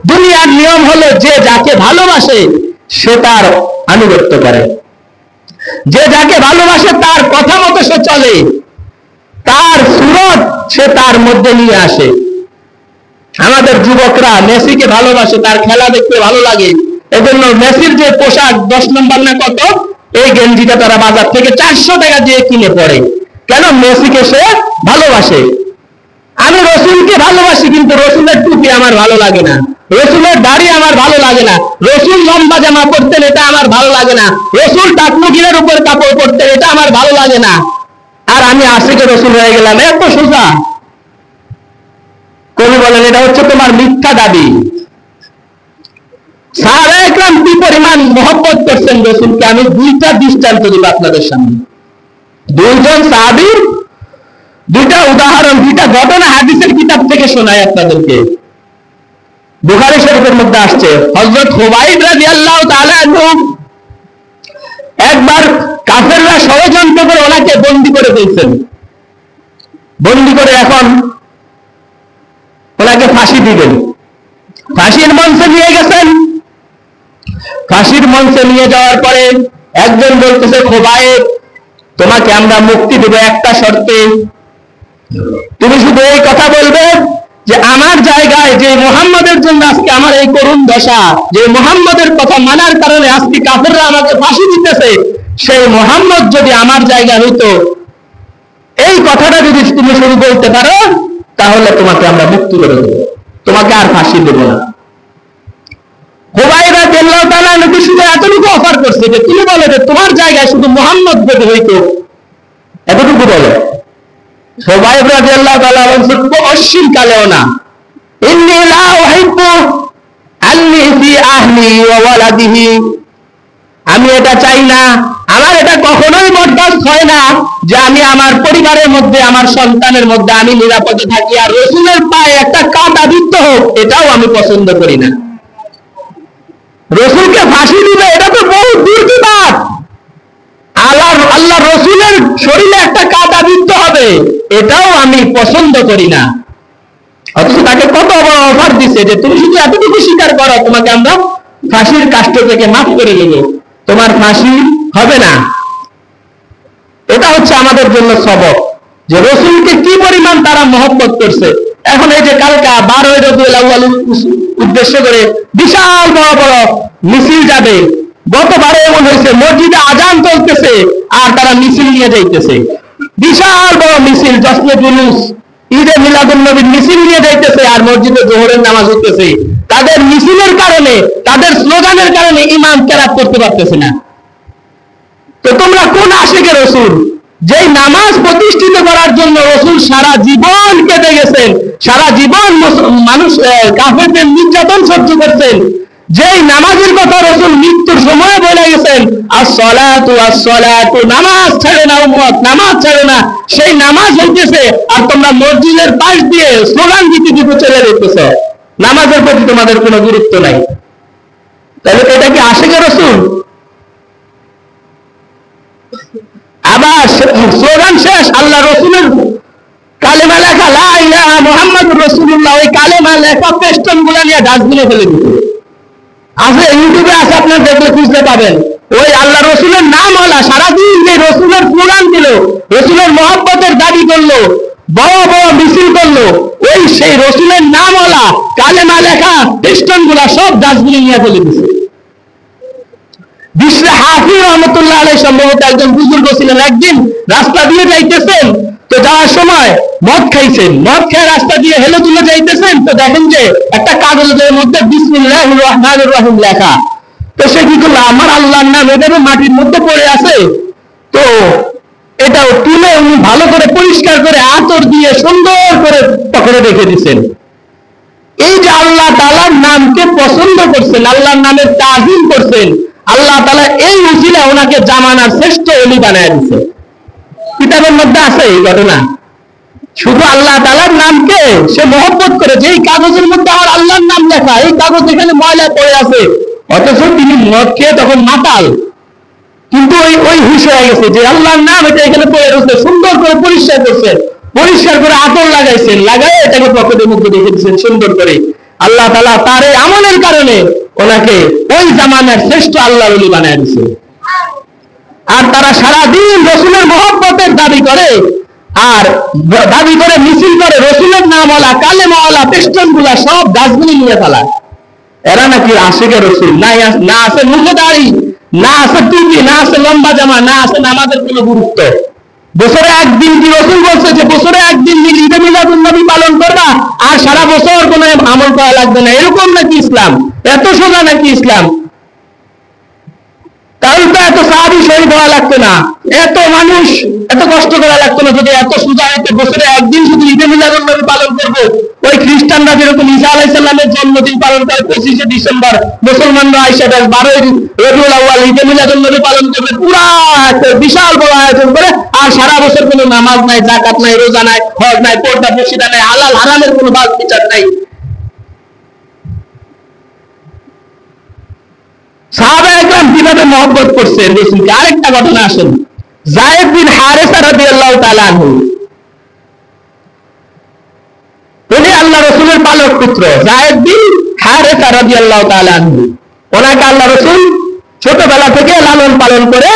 দুনিয়ার নিয়ম হলো যে যাকে ভালোবাসে সে তার আনুগত্য করে, যে যাকে ভালোবাসে তার কথা মতো সে চলে, তার সুরত সে তার মধ্যে নিয়ে আসে। আমাদের যুবকরা মেসিকে ভালোবাসে, তার খেলা দেখতে ভালো লাগে, এজন্য মেসির যে পোশাক 10 নম্বর না কত এই গেঞ্জিটা তারা বাজার থেকে 400 টাকা দিয়ে কিনে পড়ে। কেন? মেসিকে সে ভালোবাসে। আমি রসুলকে ভালোবাসি, কিন্তু রসুলের টুপি আমার ভালো লাগে না, রসুলের দাড়ি আমার ভালো লাগে না, রসুল লম্বা জামা পরতেন এটা আমার ভালো লাগে না, রসুল টাকনুকিনের উপর কাপড় পরতেন এটা আমার ভালো লাগে না, আর আমি আশিকে রসুল হয়ে গেলাম। এত সোজা? কবি বলেন এটা হচ্ছে তোমার মিথ্যা দাবি। সাহাবা একরাম কি পরিমাণ মহব্বত করছেন রসুলকে, আমি 2টা দৃষ্টান্ত দিব আপনাদের সামনে। 2জন সাহাবীর 2টা উদাহরণ, 2টা ঘটনা হাদিসের কিতাব থেকে শোনাই আপনাদেরকে। বুখারী শরীফের মধ্যে আসছে, হযরত খুবাইব রাদিয়াল্লাহু তাআলা আনহু একবার কাফেররা ষড়যন্ত্র করে ওনাকে বন্দী করে দিয়েছেন। বন্দী করে এখন ওনাকে ফাঁসি দিবেন। ফাঁসির মঞ্চে নিয়ে গেছেন। ফাঁসির মঞ্চে নিয়ে যাওয়ার পরে একজন বলতেছে, খুবাইব তোমাকে আমরা মুক্তি দেব একটা শর্তে, তুমি শুধু এই কথা বলবে যে আমার জায়গায় যে মুহাম্মদের জন্য আজকে আমার এই করুণ দশা, যে মুহাম্মদের কথা মানার কারণে আজকে কাফেররা আমাকে ফাঁসি দিতেছে, সেই মুহাম্মদ যদি আমার জায়গা হইতো, এই কথাটা যদি তুমি শুরু বলতে পারো, তাহলে তোমাকে আমরা মুক্তি করে দেব, তোমাকে আর ফাঁসি দেব না। খুবাইব রাদিয়াল্লাহু তাআলা নবী শুধু এতটুকু অফার করছে যে তুমি বলো যে তোমার জায়গায় শুধু মুহাম্মদ যদি হইতো, এতটুকু বলো। খুবাইব রাদিয়াল্লাহু তাআলা বলেন অশ্লীল কালেও না, ইন্নী লা উহিব্বু আল্লি ফি আহলি ওয়া ওয়ালাদিহি, আমি এটা চাই না, আমার এটা কখনোই বরদাস্ত হয় না যে আমি আমার পরিবারের মধ্যে, আমার সন্তানের মধ্যে আমি নিরাপদে থাকি আর রাসূলের পায়ে একটা কাঁটা বিদ্ধ হোক, এটাও আমি পছন্দ করি না। রসুলকে ফাঁসি দিবে এটা তো বহু দূর কি বাত, আল্লাহ রসুলের শরীরে একটা কাঁটা বিদ্ধ হবে, এটাও আমি পছন্দ করি না। অথচ তাকে কত বড় অফার দিছে যে তুমি শুধু এতটুকু স্বীকার করো, তোমাকে আমরা ফাঁসির কাষ্ট থেকে মাফ করে দেব, তোমার ফাঁসি হবে না। এটা হচ্ছে আমাদের জন্য সবক যে রসুলকে কি পরিমাণ তারা মহব্বত করছে। এখন এই যে কালকা 12 রবিউল আউয়াল উদ্দেশ্য করে বিশাল বড় বড় মিছিল যাবে। গতবারে এমন হয়েছে মসজিদে আজান চলতেছে আর তারা মিছিল নিয়ে যাইতেছে, বিশাল বড় মিছিল, জশ্নে জুলুস, ঈদে মিলাদুন নবীর মিছিল নিয়ে যাইতেছে আর মসজিদে জোহরের নামাজ হইতেছে। তাদের মিছিলের কারণে, তাদের স্লোগানের কারণে ইমাম কেরাত করতে পারতেছে না। তো তোমরা কোন আশিকে রসুল? যেই নামাজ প্রতিষ্ঠিত করার জন্য রসুল সারা জীবন কেটে গেছেন, সারা জীবন মানুষ কাফেরদের নির্যাতন সহ্য করছেন, যেই নামাজের কথা রসুল মৃত্যুর সময় বলে গেছেন, আসসালাতু আসসালাতু, নামাজ ছাড়ে না উম্মত, নামাজ ছাড়ে না, সেই নামাজ হইতেছে আর তোমরা মসজিদের পাশ দিয়ে স্লোগান দিতে দিতে চলে যেতেছ, নামাজের প্রতি তোমাদের কোনো গুরুত্ব নাই। তাহলে এটা কি আশিকে রসুল? আবার স্লোগান শেষ, আল্লাহ রসুলের কালেমা লেখা লা ইলাহা মুহাম্মাদুর রাসূলুল্লাহ, ওই কালেমা লেখা পেস্টন গুলা নিয়ে ডাস্টবিনে ফেলে দিত। আছে, ইউটিউবে আছে, আপনারা দেখলে খুঁজতে পাবেন। ওই আল্লাহ রসুলের নাম হলা সারাদিন যে রসুলের স্লোগান দিল, রসুলের মহব্বতের দাবি করলো, বড় বড় মিছিল করলো, ওই সেই রসুলের নাম হলা কালেমা লেখা পেস্টন গুলা সব ডাস্টবিনে নিয়ে ফেলে দিছে। বিশ্বে হাফিজ রহমতুল্লাহ আলাইহি সম্ভবত একজন বুজুর্গ ছিলেন, একদিন রাস্তা দিয়ে যাইতেছেন, তো যাওয়ার সময় মদ খাইছেন, মদ খেয়ে রাস্তা দিয়ে হেলে তুলে যাইতেছেন, তো দেখেন যে একটা কাগজের মধ্যে বিসমিল্লাহির রহমানির রহিম লেখা। তো সে কি করলো, আমার আল্লাহর নাম এটারও মাটির মধ্যে পড়ে আছে, তো এটাও তুলে উনি ভালো করে পরিষ্কার করে আতর দিয়ে সুন্দর করে পকেটে রেখে দিচ্ছেন। এই যে আল্লাহ তাআলার নামকে পছন্দ করছেন, আল্লাহর নামের তাজিম করছেন, আল্লাহ তাআলা এই উসিলা ওনাকে জামানার শ্রেষ্ঠ ওলি বানায় দিয়েছে। কিতাবের মধ্যে আছে এই ঘটনা। শুধু আল্লাহ তাআলার নামকে সে মহব্বত করে, যে এই কাগজের মধ্যে আর আল্লাহর নাম লেখা, এই কাগজ এখানে ময়লা পড়ে আছে, অথচ তিনি মদ খেয়ে তখন মাতাল, কিন্তু ওই হুঁশ হয়ে গেছে যে আল্লাহর নাম এটা এখানে পড়ে রয়েছে, সুন্দর করে পরিষ্কার করছেন, পরিষ্কার করে আতর লাগাইছেন, লাগাই এটাকে পকেটের মধ্যে রেখে দিচ্ছেন সুন্দর করে। আল্লাহ তাআলা তার এই আমলের কারণে ওনাকে ওই জামানার শ্রেষ্ঠ আল্লাহর ওলি বানায় দিয়েছে। আর তারা সারাদিন রসুলের মহব্বতের দাবি করে আর দাবি করে মিছিল করে, রসুলের নামওয়ালা কালেমাওয়ালা পেস্টন গুলা সব ডাস্টবিনে নিয়ে ফেলায়। এরা নাকি আশিকে রসুল, না আছে মুখে দাড়ি, না আছে টুপি, না আছে লম্বা জামা, না আছে নামাজের কোনো গুরুত্ব। বছরে একদিন কি রসুল বলছে যে বছরে একদিন ঈদে মিলাদুন নবী পালন করবা আর সারা বছর কোনো আমল করা লাগবে না, এরকম নাকি ইসলাম? এত সোজা নাকি ইসলাম? তাহলে তো এত সাহাবী শহীদ হওয়া লাগতো না, এত মানুষ এত কষ্ট করা লাগতো না। যদি এত সোজা হইতে বছরে একদিন শুধু ঈদে মিলাদুন নবী পালন করবো, ওই খ্রিস্টানরা যেরকম ঈসা আলাইহিস সালামের জন্মদিন পালন করে 25শে ডিসেম্বর, মুসলমানরা আইসা 12ই রবিউল আউয়াল ঈদে মিলাদুন নবী পালন করবে, পুরা একটা বিশাল বড় আয়োজন করে, আর সারা বছর কোনো নামাজ নাই, যাকাত নাই, রোজা নাই, হজ নাই, পর্দা প্রশিদা নাই, হালাল হারামের কোনো বাদ বিচার নাই। সাহাবায়ে কেরাম কিভাবে মহব্বত করছেন রাসূলকে। আরেকটা ঘটনা আসেন, যায়েদ বিন হারেসা রাদিয়াল্লাহু তাআলা আনহু, উনি আল্লাহ রাসূলের পালক পুত্র। যায়েদ বিন হারেসা রাদিয়াল্লাহু তাআলা আনহু, ওনাকে আল্লাহ রাসূল ছোটবেলা থেকে লালন পালন করে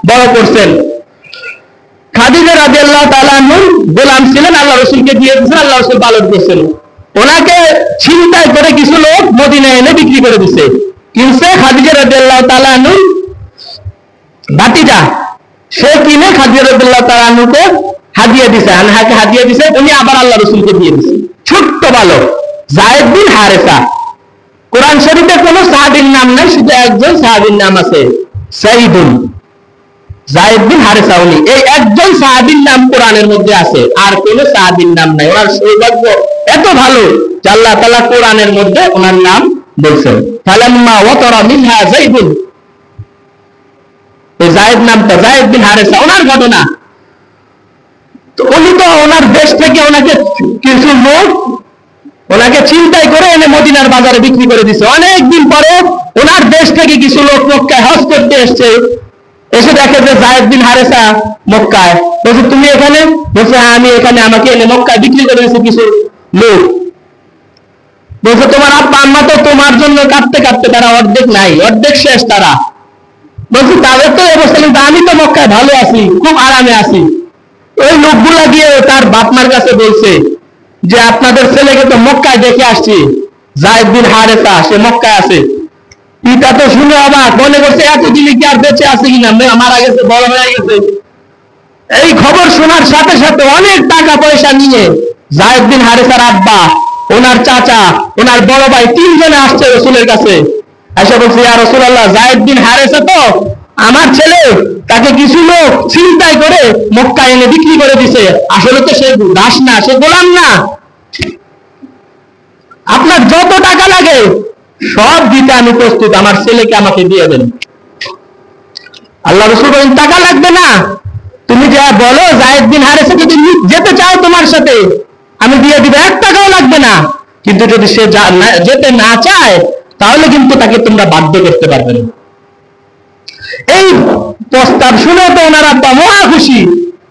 বড় করছেন। খাদিজা রাদিয়াল্লাহু তাআলা আনহু গোলাম ছিলেন, আল্লাহ রাসূলকে দিয়ে দিয়েছেন, আল্লাহ রাসূল পালন করছেন। ওনাকে ছিনতাই করে কিছু লোক মদিনায় এনে বিক্রি করে দিয়েছে। কিনছে খাদিজা রাদিয়াল্লাহু তাআলা আনহু ভাতিজা, সে কিনে খাদিজা রাদিয়াল্লাহু তাআলা আনহুকে হাদিয়া দিয়েছে, আনহাকে হাদিয়া দিয়েছে, উনি আবার আল্লাহ রাসূলকে দিয়ে দিয়েছে। ছোট্ট বালক যায়েদ বিন হারেসা। কোরআন শরীফে কোনো সাহাবীর নাম নাই, শুধু একজন সাহাবীর নাম আছে, সাইদুন। যায়েদ বিন হারেসা উনি, এই একজন সাহাবীর নাম কোরআনের মধ্যে আছে, আর কোন সাহাবীর নাম নাই। ওনার সৌভাগ্য এত ভালো যে আল্লাহ তাআলা কোরআনের মধ্যে ওনার নাম বলছেন। ফালাম্মা ওয়াতারা মিনহা যায়েদুন, এই যায়েদ নামটা যায়েদ বিন হারেসা, ওনার ঘটনা। তো উনি তো ওনার দেশ থেকে ওনাকে কিছু লোক ওনাকে চিন্তাই করে এনে মদিনার বাজারে বিক্রি করে দিছে। অনেকদিন পরে ওনার দেশ থেকে কিছু লোক মক্কায় হজ করতে এসছে, এসে দেখে যে যায়েদ বিন হারেসা মক্কায়। বলছে তুমি এখানে? বলছে হ্যাঁ আমি এখানে, আমাকে এনে মক্কায় বিক্রি করে দিয়েছে কিছু লোক। বলছে তোমার আব্বা আম্মা তো তোমার জন্য কাঁদতে কাঁদতে তারা অর্ধেক নাই, অর্ধেক শেষ তারা। বলছে তাদের তো অবস্থা, কিন্তু আমি তো মক্কায় ভালো আছি, খুব আরামে আছি। ওই লোকগুলা গিয়ে তার বাপমার কাছে বলছে যে আপনাদের ছেলেকে তো মক্কায় দেখে আসছি, যায়েদ বিন হারেসা সে মক্কায় আছে। পিতা তো শুনে অবাক, মনে করছে এতদিনে কি আর বেঁচে আছে কিনা, মারা গেছে, বড় হয়ে গেছে। এই খবর শোনার সাথে সাথে অনেক টাকা পয়সা নিয়ে যায়েদ বিন হারেসার আব্বা, ওনার চাচা, ওনার বড় ভাই, তিনজনে আসছে রাসূলের কাছে। এসে বলছে ইয়া রাসূলুল্লাহ, যায়েদ বিন হারেসা তো আমার ছেলে, তাকে কিছু লোক ছিনতাই করে মক্কায় এনে বিক্রি করে দিছে। আসলে তো সে দাস না, সে গোলাম না। আপনার যত টাকা লাগে সব দিতে আমি প্রস্তুত, আমার ছেলেকে আমাকে দিয়ে দেন। আল্লাহ রাসূল বলেন টাকা লাগবে না, তুমি যা বলো যায়েদ বিন হারেসা যদি যেতে চাও তোমার সাথে আমি দিয়ে দিব, 1 টাকাও লাগবে না। কিন্তু যদি সে যেতে না চায় তাহলে কিন্তু তাকে তোমরা বাধ্য করতে পারবে না। এই প্রস্তাব শুনে তো ওনার আব্বা মহা খুশি।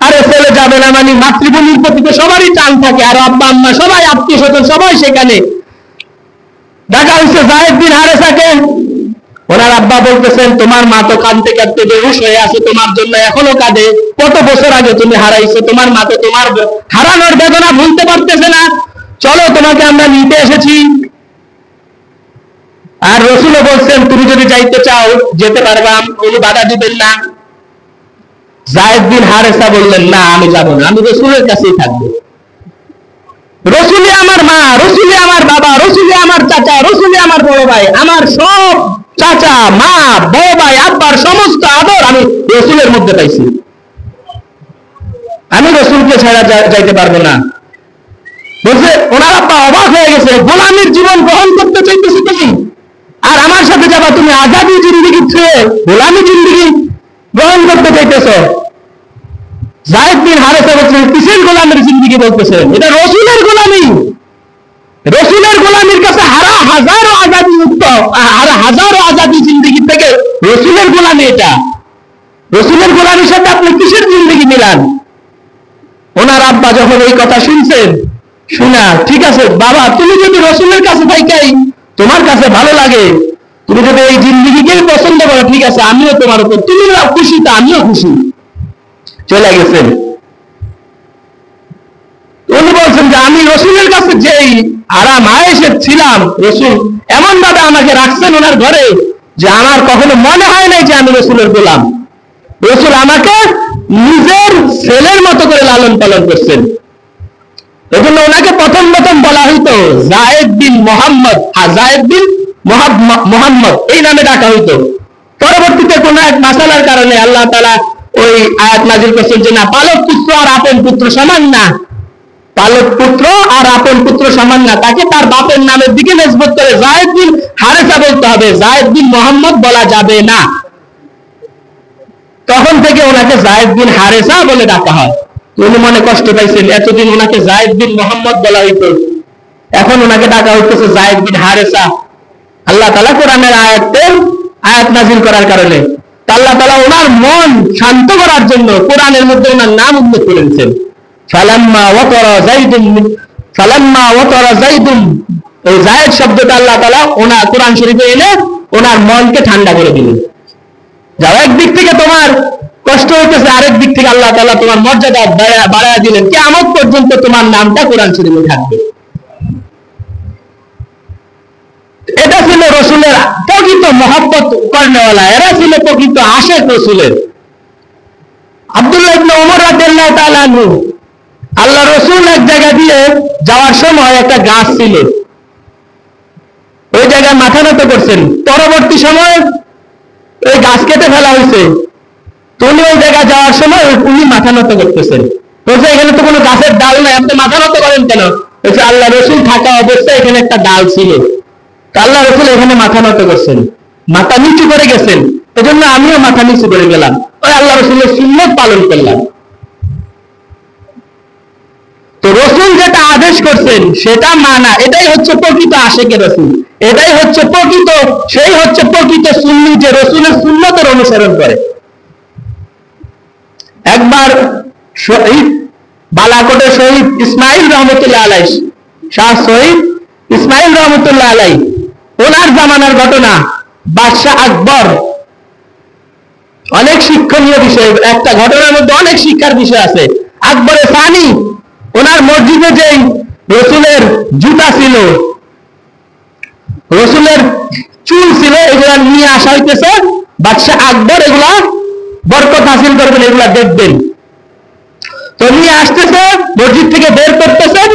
আরে ছেলে যাবে না মানে, মাতৃভূমির প্রতি তো সবারই টান থাকে, আর আব্বা আম্মা সবাই, আত্মীয় স্বজন সবাই সেখানে। দেখা হচ্ছে যায়েদ বিন হারেসাকে, ওনার আব্বা বলতেছেন তোমার মা তো কাঁদতে কাঁদতে বেহুশ হয়ে আছে, তোমার জন্য এখনো কাঁদে, কত বছর আগে তুমি হারাইছো, তোমার মা তো তোমার হারানোর বেদনা ভুলতে পারতেছে না, চলো তোমাকে আমরা নিতে এসেছি। আর রাসূলও বলছেন তুমি যদি যাইতে চাও যেতে পারবা, উনি বাধা দিবেন না। যায়েদ বিন হারেসা বললেন না আমি যাব না, আমি রাসূলের কাছেই থাকবো। রাসূলই আমার মা, রাসূলই আমার বাবা, রাসূলই আমার চাচা, রাসূলই আমার বড় ভাই, আমার সব চাচা, মা, বড় ভাই, আব্বার সমস্ত আদর আমি রাসূলের মধ্যে পাইছি, আমি রাসূলকে ছাড়া যাইতে পারবো না। বলছে ওনার আব্বা অবাক হয়ে গেছে, গোলামীর জীবন গ্রহণ করতে চাইতেছি তুমি, আর আমার সাথে যাবা তুমি আজাদি জিন্দেগি ছেড়ে গোলামী জিন্দেগি গ্রহণ করতে চাইতেছ। যায়েদ বিন হারেসা বলছেন কিসের গোলামের জিন্দেগি বলতেছেন? এটা রাসূলের গোলামি। রাসূলের গোলামির কাছে হাজারো আজাদি মুক্ত, হাজারো আজাদি জিন্দেগি থেকে রাসূলের গোলামি এটা। রাসূলের গোলামির সাথে আপনি কিসের জিন্দেগি মিলান? ওনার আব্বা যখন এই কথা শুনছেন, শুনা ঠিক আছে বাবা, তুমি যদি রাসূলের কাছে থাইকাই তোমার কাছে ভালো লাগে, তুমি যদি এই জিন্দেগিকেই পছন্দ করো, ঠিক আছে আমিও তোমার উপর, তুমি খুশি তা আমিও খুশি। চলে গেছেন। উনি বলছেন যে আমি রাসূলের কাছে যেই আরাম আয়েশে ছিলাম, রাসূল এমন ভাবে আমাকে রাখছেন ওনার ঘরে যে আমার কখনো মনে হয় নাই যে আমি রসুলের গোলাম। রসুল আমাকে নিজের ছেলের মতো করে লালন পালন করছেন। এজন্য ওনাকে প্রথম প্রথম বলা হইতো জায়েদ বিন মোহাম্মদ, জায়েদ বিন মোহাম্মদ এই নামে ডাকা হইতো। পরবর্তীতে কোন এক মাসালার কারণে আল্লাহ তাআলা ওই আয়াত নাযিল করছেন যে না, পালক পুত্র আর আপন পুত্র সমান না, পালক পুত্র আর আপন পুত্র সমান না, তাকে তার বাপের নামের দিকে নিসবত করে জায়েদ বিন হারেসা বলতে হবে, জায়েদ বিন মোহাম্মদ বলা যাবে না। তখন থেকে ওনাকে জায়েদ বিন হারেসা বলে ডাকা হয়। উনি মনে কষ্ট পাইছেন, এতদিন ওনাকে জায়েদ বিন মোহাম্মদ বলা হইতো, এখন ওনাকে ডাকা হইতেছে জায়েদ বিন হারেসা। আল্লাহ তাআলা কোরআনের আয়াত নাযিল করার কারণে আল্লাহ তাআলা ওনার মন শান্ত করার জন্য কোরআনের মধ্যে ওনার নাম উল্লেখ করেছেন। ফালাম্মা ওয়াতারা যাইদুন, এই যায়েদ শব্দটা আল্লাহ তাআলা ওনার কোরআন শরীফে এনে ওনার মনকে ঠান্ডা করে দিলেন। যাও, একদিক থেকে তোমার কষ্ট হইতেছে, আরেক দিক থেকে আল্লাহ তাআলা তোমার মর্যাদা বাড়ায়া দিলেন, কিয়ামত পর্যন্ত তোমার নামটা কোরআন শরীফে থাকবে। এটা ছিল রসুলের প্রকৃত মহব্বত করেনেওয়ালা, এরা ছিল প্রকৃত আশেক রসুলের। আব্দুল্লাহ ইবনে ওমর রাদিয়াল্লাহু তাআলা আনহু, আল্লাহ রসুল এক জায়গা দিয়ে যাওয়ার সময় একটা গাছ ছিল, ওই জায়গায় মাথা নত করছেন। পরবর্তী সময় ওই গাছ কেটে ফেলা হয়েছে, উনি ওই জায়গায় যাওয়ার সময় উনি মাথা নত করতেছেন। বলছে এখানে তো কোনো গাছের ডাল নাই, আপনি মাথা নত করেন কেন? বলছে আল্লাহ রসুল থাকা অবস্থায় এখানে একটা ডাল ছিল, আল্লাহ রসুল এখানে মাথা নত করছেন, মাথা নিচু করে গেছেন, এজন্য আমিও মাথা নিচু করে গেলাম, ওই আল্লাহ রসুলের সুন্নত পালন করলাম। তো রসুল যেটা আদেশ করছেন সেটা মানা, এটাই হচ্ছে প্রকৃত আশেকের রসুল, এটাই হচ্ছে প্রকৃত, সেই হচ্ছে প্রকৃত সুন্নি যে রসুলের সুন্নতের অনুসরণ করে। একবার শহীদ বালাকোটের শহীদ ইসমাইল রহমতুল্লাহ আলাই, শাহ শহীদ ইসমাইল রহমতুল্লাহ আলাই, ওনার জামানার ঘটনা। বাদশাহ আকবর, অনেক শিক্ষণীয় বিষয়, একটা ঘটনার মধ্যে অনেক শিক্ষার বিষয় আছে। আকবরে সানি, ওনার মসজিদে যে রসুলের জুতা ছিল, রসুলের চুল ছিল, এগুলা নিয়ে আসা হইতেছে। বাদশাহ আকবর এগুলা বরকত হাসিল করবেন, এগুলা দেখবেন। তো নিয়ে আসতেছে, মসজিদ থেকে বের করতেছেন,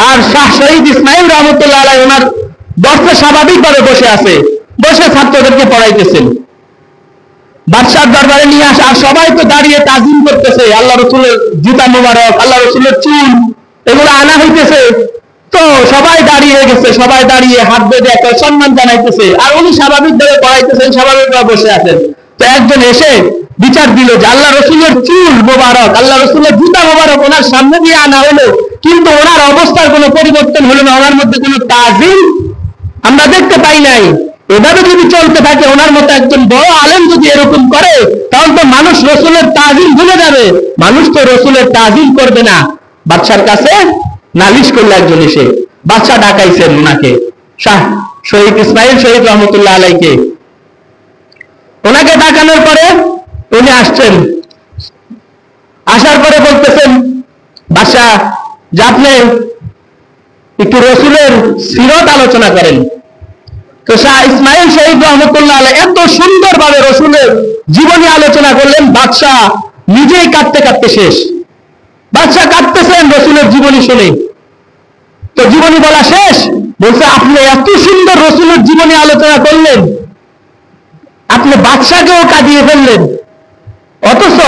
আর শাহ শহীদ ইসমাইল রহমতুল্লাহ আলাই ওনার বসে স্বাভাবিকভাবে বসে আছে, বসে ছাত্রদেরকে পড়াইতেছেন। বাদশাহ দরবারে নিয়ে আসা, আর সবাই তো দাঁড়িয়ে তাজিম করতেছে, আল্লাহ রসুলের জুতা মোবারক, আল্লাহ রসুলের চুল, এগুলো আনা হইতেছে। তো সবাই দাঁড়িয়ে গেছে, সবাই দাঁড়িয়ে হাত বেঁধে একটা সম্মান জানাইতেছে, আর উনি স্বাভাবিকভাবে পড়াইতেছেন, স্বাভাবিকভাবে বসে আছেন। তো একজন এসে বিচার দিল যে আল্লাহ রসুলের চুল মোবারক, আল্লাহ রসুলের জুতা মোবারক ওনার সামনে দিয়ে আনা হলো, কিন্তু ওনার অবস্থার কোনো পরিবর্তন হলো না, ওনার মধ্যে কোনো তাজিম আমরা দেখতে পাই নাই। এভাবে যদি চলতে থাকে, ওনার মতো একজন বড় আলেম যদি এরকম করে, তাহলে তো মানুষ রসুলের তাজিম ভুলে যাবে, মানুষ তো রসুলের তাজিম করবে না। বাদশার কাছে নালিশ করলো একজন এসে, বাদশাহ ডাকাইছেন ওনাকে, শাহ শহীদ ইসমাইল শহীদ রহমতুল্লাহ আলাইকে। ওনাকে ডাকানোর পরে উনি আসছেন, আসার পরে বলতেছেন বাদশাহ যে আপনি একটু রসুলের সিরত আলোচনা করেন। তো শাহ ইসমাইল শহীদ রহমতুল্লাহ আলাই এত সুন্দরভাবে রসুলের জীবনী আলোচনা করলেন, বাদশাহ নিজেই কাঁদতে কাঁদতে শেষ। বাদশাহ কাঁদতেছেন রসুলের জীবনী শুনে। তো জীবনী বলা শেষ, বলছে আপনি এত সুন্দর রসুলের জীবনী আলোচনা করলেন, আপনি বাদশাকেও কাঁদিয়ে ফেললেন, অথচ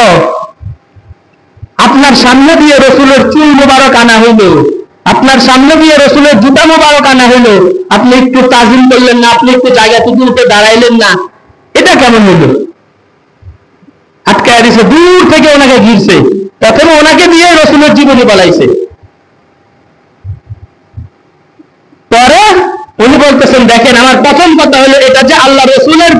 আপনার সামনে দিয়ে রসুলের চুল মোবারক আনা হইল, আপনার সামনে দিয়ে রসুলের জুতা মোবারক আনা হইল, আপনি একটু তাজিম করলেন না, আপনি একটু জায়গা থেকে উঠে দাঁড়াইলেন না, এটা কেমন হইল? আটকায় দিছে, দূর থেকে ওনাকে ঘিরছে, তখন ওনাকে দিয়ে রসুলের জীবনী বলাইছে। পরে উনি বলতেছেন দেখেন, আমার প্রথম কথা হলো এটা যে আল্লাহ রসুলের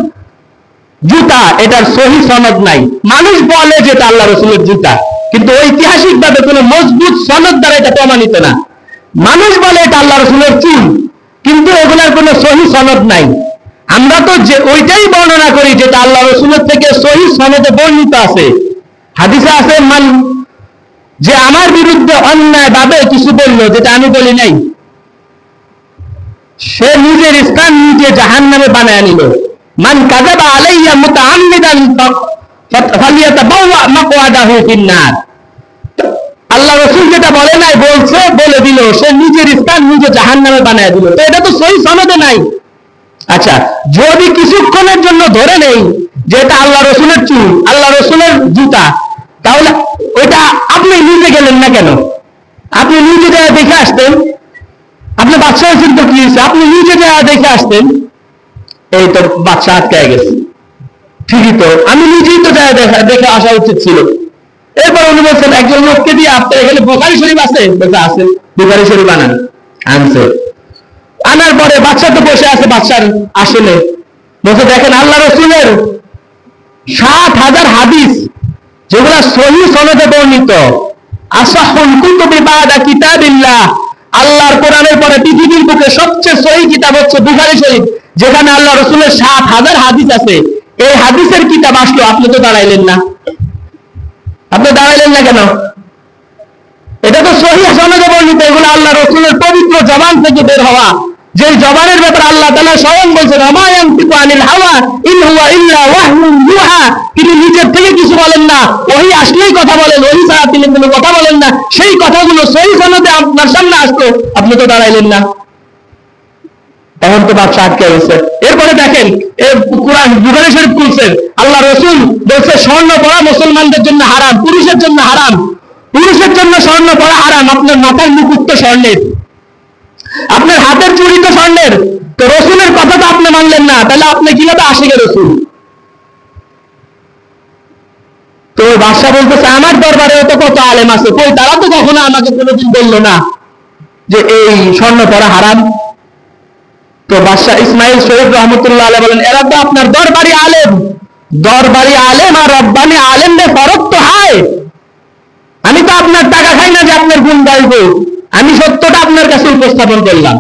জুতা, এটার সহি সনদ নাই। মানুষ বলে যে এটা আল্লাহ রসুলের জুতা, কিন্তু ঐতিহাসিক ভাবে কোন মজবুত সনদ দ্বারা এটা প্রমাণিত না। মানুষ বলে এটা আল্লাহ রসুলের চুল, কিন্তু এগুলার কোন সহি সনদ নাই। আমরা তো যে ওইটাই বর্ণনা করি যেটা আল্লাহ রসুলের থেকে সহি সনদে বর্ণিত আছে। হাদিসে আছে মান, যে আমার বিরুদ্ধে অন্যায় ভাবে কিছু বললো যেটা আমি বলি নাই, সে নিজের স্থান নিজে জাহান্নামে বানায় নিল। মান কাযাবা আলাইয়া মুতাআম্মিদান ফালিয়াতাবাওয়া মাকওয়াদাহু ফিন-নার। আল্লাহ রাসূল যেটা বলে নাই বলছে, বলে দিল, সে নিজের স্থান নিজে জাহান্নামে বানায় দিল। তো এটা তো সহিহ সনদে নাই। আচ্ছা, যদি কিছুক্ষণের জন্য ধরে নেই যে এটা আল্লাহ রাসূলের চুল, আল্লাহ রাসূলের জুতা, তাহলে ওইটা আপনি নিজে গেলেন না কেন? আপনি নিজে যা দেখে আসতেন। আপনি বাচ্চা হয়েছেন তো কি হয়েছে, আপনি নিজে যা দেখে আসতেন। এই তো বাচ্চা আটকায় গেছে, ঠিকই তো, আমি নিজেই তো যা দেখে আসা উচিত ছিল। এরপর উনি বলছেন একজন লোককে দিয়ে, আপনার এখানে বুখারী শরীফ আছে? আছে, বুখারী শরীফ আনান। আনছে, আনার পরে বাচ্চা তো বসে আছে, বাচ্চার আসলে বলছে দেখেন আল্লাহ রাসূলের ৭,০০০ হাদিস যেগুলা সহিহ সনদে বর্ণিত, আসাহুল কুতুবি বাদা কিতাবিল্লাহ, আল্লাহর কোরআনের পরে পৃথিবীর বুকে সবচেয়ে সহিহ কিতাব হচ্ছে বুখারী শরীফ, যেখানে আল্লাহ রাসূলের ৭,০০০ হাদিস আছে। এই হাদিসের কিতাব আসলো, আপনি তো দাঁড়াইলেন না। আপনি দাঁড়াইলেন না কেন? এটা তো সহিহ সনদে বর্ণিত, এগুলো আল্লাহ রাসূলের পবিত্র জবান থেকে বের হওয়া, যে জবানের ব্যাপারে আল্লাহ তাআলা স্বয়ং বলছেন ওমা ইয়ানতিকু আনিল হাওয়া ইন হুয়া ইল্লা ওয়াহয়ুন ইউহা, তিনি নিজের থেকে কিছু বলেন না, ওহী আসলেই কথা বলেন, ওহী ছাড়া তিনি কোনো কথা বলেন না। সেই কথাগুলো সহিহ সনদে আপনার সামনে আসলো, আপনি তো দাঁড়াইলেন না। এখন তো বাচ্চা আটকে গেছে। এরপরে দেখেন কুরআন বুখারী শরীফ খুলছেন, আল্লাহ রাসূল বলছে স্বর্ণ পরা মুসলমানদের জন্য হারাম, পুরুষের জন্য হারাম। পুরুষের জন্য স্বর্ণ পরা হারাম। আপনার মাথার মুকুট তো স্বর্ণের, আপনার হাতের চুড়ি তো স্বর্ণের। তো রাসূলের কথা তো আপনি মানলেন না, তাহলে আপনি কিভাবে আশিকে রাসূল? তো বাদশা বলতেছে আমার দরবারে তো কত আলেম আছে, কই তারা তো কখনো আমাকে কোনোদিন বললো না যে এই স্বর্ণ পরা হারাম। তো বাদশা ইসমাইল শরীফ রহমতুল্লাহ আলাইহি বলেন এরা তো আপনার দরবারি আলেম। দরবারি আলেম আর রব্বানি আলেমদের ফরক তো হয়। আমি তো আপনার টাকা খাই না যে আপনার গুণ গাইবো, আমি সত্যটা আপনার কাছে উপস্থাপন করলাম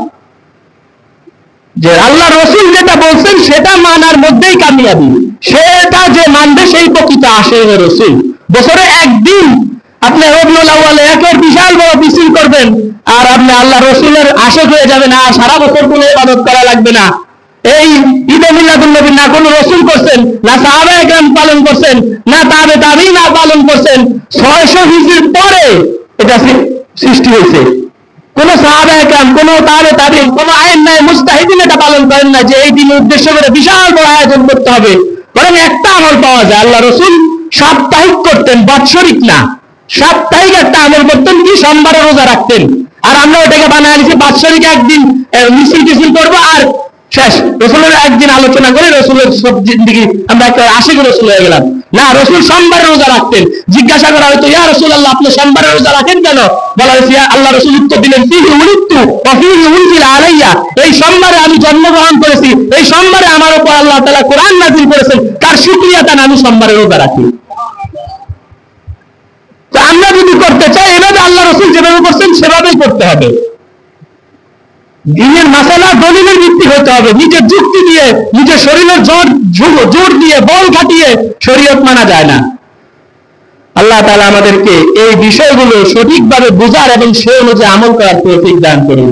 যে আল্লাহ রাসূল যেটা বলছেন সেটা মানার মধ্যেই কামিয়াবি। সেটা যে মানবে সেই প্রকৃত আশিক রাসূল। বছরে একদিন আপনি রবিউল আউয়ালে একের বিশাল বড় মিছিল করবেন আর আপনি আল্লাহ রাসূলের আশিক হয়ে যাবেন, আর সারা বছর কোনো ইবাদত করা লাগবে না। এই ঈদে মিলাদুন নবী না কোনো রাসূল করছেন, না সাহাবায়ে কেরাম পালন করছেন, না তাবে তাবিঈন পালন করছেন। 600 হিজরির পরে এটা সৃষ্টি হয়েছে। কোন সাহাবায়ে কেরাম, কোন তাবে তাবিঈন, কোন আইম্মায়ে মুজতাহিদিন এটা পালন করেন না যে এই দিন উদ্দেশ্য করে বিশাল বড় আয়োজন করতে হবে। বরং একটা আমল পাওয়া যায়, আল্লাহ রাসূল সাপ্তাহিক করতেন, বাৎসরিক না। সাপ্তাহিক একটা আমল করতেন কি, সোমবারে রোজা রাখতেন। আর আমরা ওটাকে বানায় নিয়েছি বাৎসরিক একদিন মিছিল টিছিল করবো আর শেষ। রাসূলের একদিন আলোচনা করে রাসূলের সব জিন্দেগি আমরা একটা আশিক রাসূল হয়ে গেলাম। না, রাসূল সোমবারে রোজা রাখতেন। জিজ্ঞাসা করা হয়তো ইয়া রাসূলুল্লাহ আপনি সোমবারে রোজা রাখেন কেন? বলা হয়েছে আল্লাহ রাসূল উত্তর দিলেন ফীহি উলিদতু ওয়া ফীহি উনজিলা আলাইয়া, এই সোমবারে আমি জন্মগ্রহণ করেছি, এই সোমবারে আমার উপর আল্লাহ তাআলা কোরআন নাযিল করেছেন, তার শুকরিয়া তান আমি সোমবারে রোজা রাখি। তো আমরা যদি করতে চাই এভাবে আল্লাহ রাসূল যেভাবে করছেন সেভাবেই করতে হবে। দ্বীনের মাসালা দলিলের ভিত্তি হতে হবে, নিজের যুক্তি দিয়ে, নিজের শরীরের জোর দিয়ে, বল খাটিয়ে শরীয়ত মানা যায় না। আল্লাহ তাআলা আমাদেরকে এই বিষয়গুলো সঠিকভাবে বোঝার এবং সে অনুযায়ী আমল করার তৌফিক দান করুন।